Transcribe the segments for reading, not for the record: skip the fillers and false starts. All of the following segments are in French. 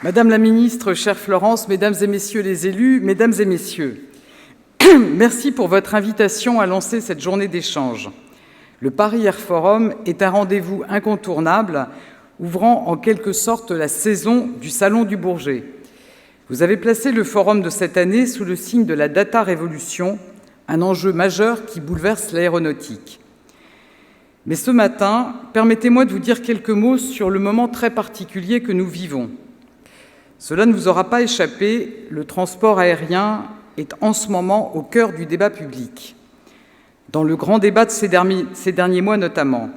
Madame la ministre, chère Florence, mesdames et messieurs les élus, mesdames et messieurs, merci pour votre invitation à lancer cette journée d'échange. Le Paris Air Forum est un rendez-vous incontournable, ouvrant en quelque sorte la saison du Salon du Bourget. Vous avez placé le forum de cette année sous le signe de la data révolution, un enjeu majeur qui bouleverse l'aéronautique. Mais ce matin, permettez-moi de vous dire quelques mots sur le moment très particulier que nous vivons. Cela ne vous aura pas échappé, le transport aérien est en ce moment au cœur du débat public, dans le grand débat de ces derniers mois notamment.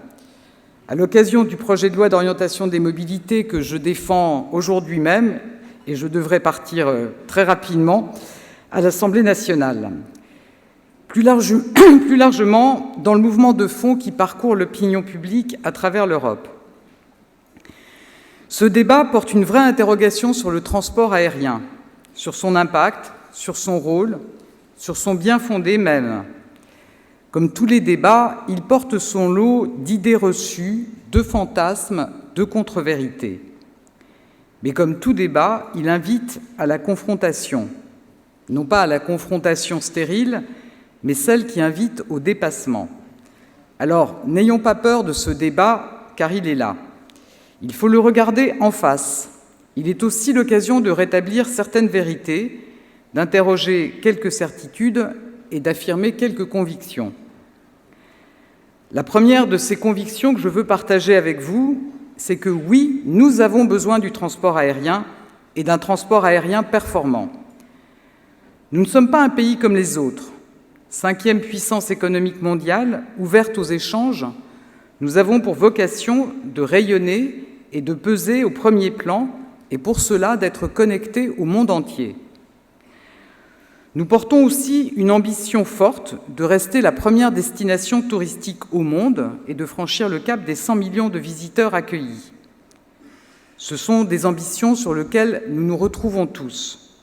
À l'occasion du projet de loi d'orientation des mobilités que je défends aujourd'hui même, et je devrais partir très rapidement, à l'Assemblée nationale. Plus largement, dans le mouvement de fond qui parcourt l'opinion publique à travers l'Europe. Ce débat porte une vraie interrogation sur le transport aérien, sur son impact, sur son rôle, sur son bien-fondé même. Comme tous les débats, il porte son lot d'idées reçues, de fantasmes, de contre-vérités. Mais comme tout débat, il invite à la confrontation. Non pas à la confrontation stérile, mais celle qui invite au dépassement. Alors, n'ayons pas peur de ce débat, car il est là. Il faut le regarder en face. Il est aussi l'occasion de rétablir certaines vérités, d'interroger quelques certitudes et d'affirmer quelques convictions. La première de ces convictions que je veux partager avec vous, c'est que oui, nous avons besoin du transport aérien et d'un transport aérien performant. Nous ne sommes pas un pays comme les autres. 5e puissance économique mondiale, ouverte aux échanges, nous avons pour vocation de rayonner et de peser au premier plan, et pour cela d'être connectés au monde entier. Nous portons aussi une ambition forte de rester la première destination touristique au monde et de franchir le cap des 100 millions de visiteurs accueillis. Ce sont des ambitions sur lesquelles nous nous retrouvons tous.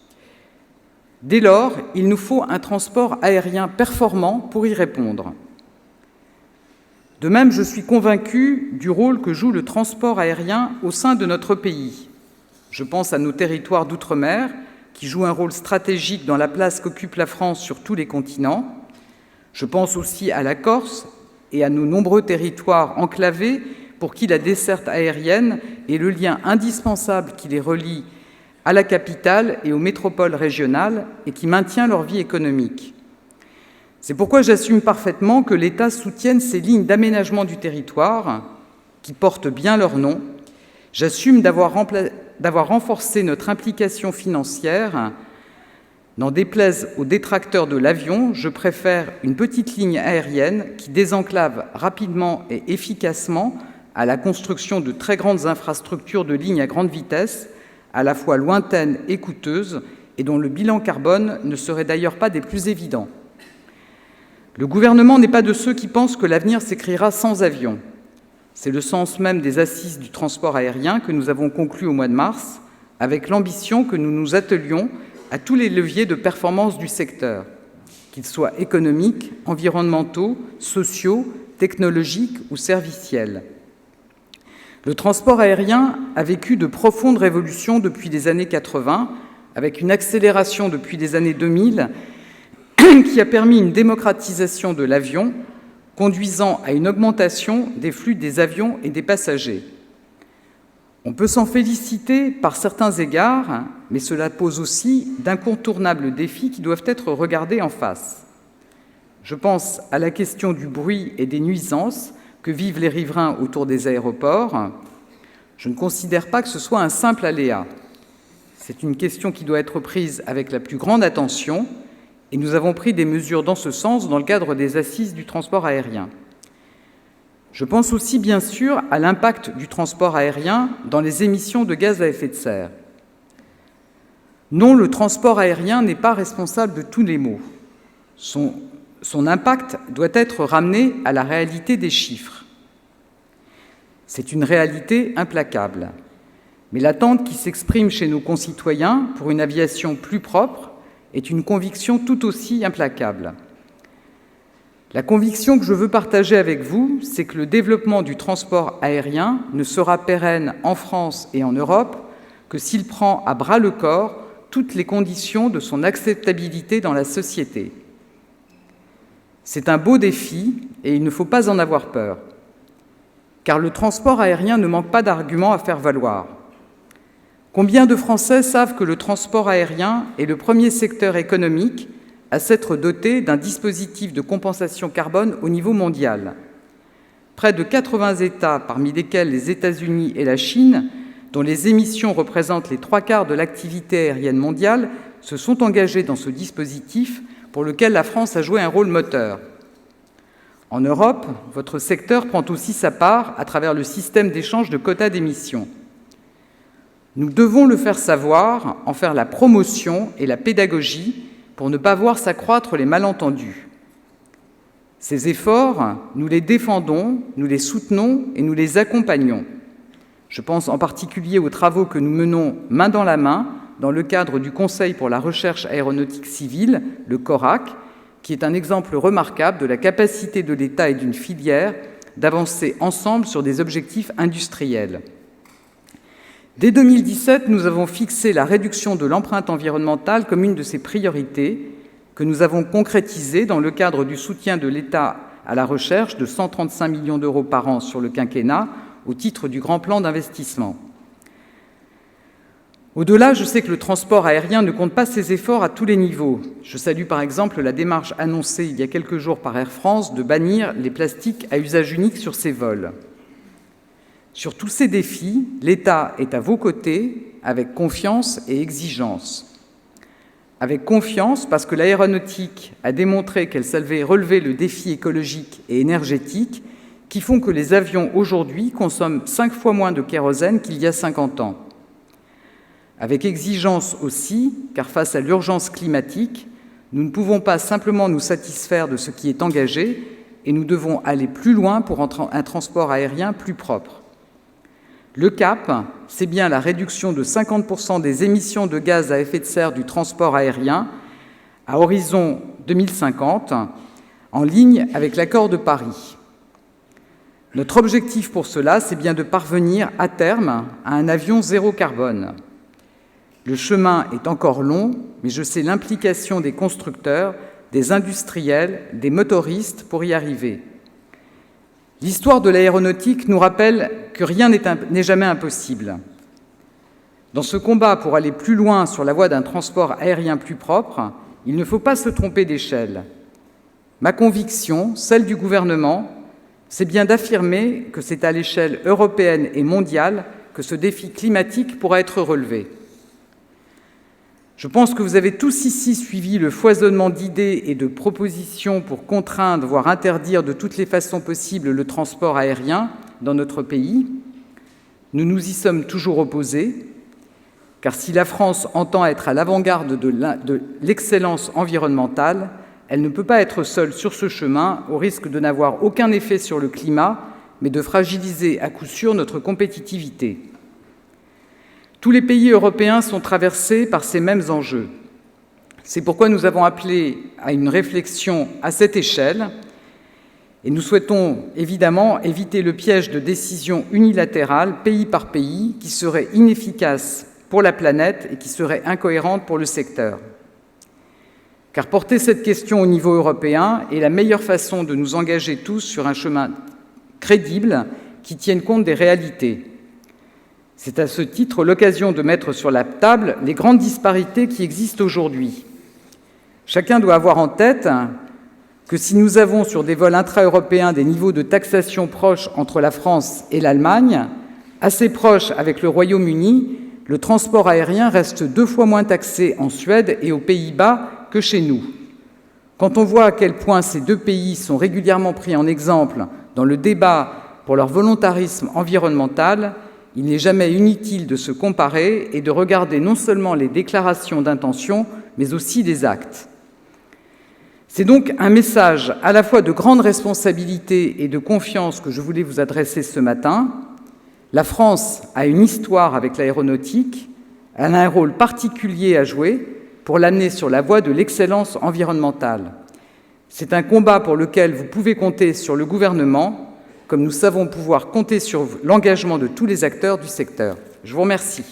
Dès lors, il nous faut un transport aérien performant pour y répondre. De même, je suis convaincue du rôle que joue le transport aérien au sein de notre pays. Je pense à nos territoires d'outre-mer, qui jouent un rôle stratégique dans la place qu'occupe la France sur tous les continents. Je pense aussi à la Corse et à nos nombreux territoires enclavés pour qui la desserte aérienne est le lien indispensable qui les relie à la capitale et aux métropoles régionales et qui maintient leur vie économique. C'est pourquoi j'assume parfaitement que l'État soutienne ces lignes d'aménagement du territoire, qui portent bien leur nom. J'assume d'avoir renforcé notre implication financière. N'en déplaise aux détracteurs de l'avion, je préfère une petite ligne aérienne qui désenclave rapidement et efficacement à la construction de très grandes infrastructures de lignes à grande vitesse, à la fois lointaines et coûteuses, et dont le bilan carbone ne serait d'ailleurs pas des plus évidents. Le gouvernement n'est pas de ceux qui pensent que l'avenir s'écrira sans avion. C'est le sens même des assises du transport aérien que nous avons conclues au mois de mars, avec l'ambition que nous nous attelions à tous les leviers de performance du secteur, qu'ils soient économiques, environnementaux, sociaux, technologiques ou serviciels. Le transport aérien a vécu de profondes révolutions depuis les années 80, avec une accélération depuis les années 2000, qui a permis une démocratisation de l'avion, conduisant à une augmentation des flux des avions et des passagers. On peut s'en féliciter par certains égards, mais cela pose aussi d'incontournables défis qui doivent être regardés en face. Je pense à la question du bruit et des nuisances que vivent les riverains autour des aéroports. Je ne considère pas que ce soit un simple aléa. C'est une question qui doit être prise avec la plus grande attention, et nous avons pris des mesures dans ce sens dans le cadre des assises du transport aérien. Je pense aussi, bien sûr, à l'impact du transport aérien dans les émissions de gaz à effet de serre. Non, le transport aérien n'est pas responsable de tous les maux. Son impact doit être ramené à la réalité des chiffres. C'est une réalité implacable. Mais l'attente qui s'exprime chez nos concitoyens pour une aviation plus propre est une conviction tout aussi implacable. La conviction que je veux partager avec vous, c'est que le développement du transport aérien ne sera pérenne en France et en Europe que s'il prend à bras-le-corps toutes les conditions de son acceptabilité dans la société. C'est un beau défi et il ne faut pas en avoir peur, car le transport aérien ne manque pas d'arguments à faire valoir. Combien de Français savent que le transport aérien est le premier secteur économique à s'être doté d'un dispositif de compensation carbone au niveau mondial? Près de 80 États, parmi lesquels les États-Unis et la Chine, dont les émissions représentent les 3/4 de l'activité aérienne mondiale, se sont engagés dans ce dispositif pour lequel la France a joué un rôle moteur. En Europe, votre secteur prend aussi sa part à travers le système d'échange de quotas d'émissions. Nous devons le faire savoir, en faire la promotion et la pédagogie pour ne pas voir s'accroître les malentendus. Ces efforts, nous les défendons, nous les soutenons et nous les accompagnons. Je pense en particulier aux travaux que nous menons main dans la main dans le cadre du Conseil pour la recherche aéronautique civile, le CORAC, qui est un exemple remarquable de la capacité de l'État et d'une filière d'avancer ensemble sur des objectifs industriels. Dès 2017, nous avons fixé la réduction de l'empreinte environnementale comme une de ces priorités que nous avons concrétisée dans le cadre du soutien de l'État à la recherche de 135 millions d'euros par an sur le quinquennat au titre du Grand Plan d'investissement. Au-delà, je sais que le transport aérien ne compte pas ses efforts à tous les niveaux. Je salue par exemple la démarche annoncée il y a quelques jours par Air France de bannir les plastiques à usage unique sur ses vols. Sur tous ces défis, l'État est à vos côtés avec confiance et exigence. Avec confiance parce que l'aéronautique a démontré qu'elle savait relever le défi écologique et énergétique qui font que les avions aujourd'hui consomment 5 fois moins de kérosène qu'il y a 50 ans. Avec exigence aussi, car face à l'urgence climatique, nous ne pouvons pas simplement nous satisfaire de ce qui est engagé et nous devons aller plus loin pour un transport aérien plus propre. Le cap, c'est bien la réduction de 50% des émissions de gaz à effet de serre du transport aérien à horizon 2050, en ligne avec l'accord de Paris. Notre objectif pour cela, c'est bien de parvenir à terme à un avion zéro carbone. Le chemin est encore long, mais je sais l'implication des constructeurs, des industriels, des motoristes pour y arriver. L'histoire de l'aéronautique nous rappelle que rien n'est jamais impossible. Dans ce combat pour aller plus loin sur la voie d'un transport aérien plus propre, il ne faut pas se tromper d'échelle. Ma conviction, celle du gouvernement, c'est bien d'affirmer que c'est à l'échelle européenne et mondiale que ce défi climatique pourra être relevé. Je pense que vous avez tous ici suivi le foisonnement d'idées et de propositions pour contraindre, voire interdire de toutes les façons possibles le transport aérien dans notre pays. Nous nous y sommes toujours opposés, car si la France entend être à l'avant-garde de l'excellence environnementale, elle ne peut pas être seule sur ce chemin, au risque de n'avoir aucun effet sur le climat, mais de fragiliser à coup sûr notre compétitivité. Tous les pays européens sont traversés par ces mêmes enjeux. C'est pourquoi nous avons appelé à une réflexion à cette échelle et nous souhaitons évidemment éviter le piège de décisions unilatérales, pays par pays, qui seraient inefficaces pour la planète et qui seraient incohérentes pour le secteur. Car porter cette question au niveau européen est la meilleure façon de nous engager tous sur un chemin crédible qui tienne compte des réalités. C'est à ce titre l'occasion de mettre sur la table les grandes disparités qui existent aujourd'hui. Chacun doit avoir en tête que si nous avons sur des vols intra-européens des niveaux de taxation proches entre la France et l'Allemagne, assez proches avec le Royaume-Uni, le transport aérien reste 2 fois moins taxé en Suède et aux Pays-Bas que chez nous. Quand on voit à quel point ces 2 pays sont régulièrement pris en exemple dans le débat pour leur volontarisme environnemental, il n'est jamais inutile de se comparer et de regarder non seulement les déclarations d'intention, mais aussi les actes. C'est donc un message à la fois de grande responsabilité et de confiance que je voulais vous adresser ce matin. La France a une histoire avec l'aéronautique, elle a un rôle particulier à jouer pour l'amener sur la voie de l'excellence environnementale. C'est un combat pour lequel vous pouvez compter sur le gouvernement, comme nous savons pouvoir compter sur l'engagement de tous les acteurs du secteur. Je vous remercie.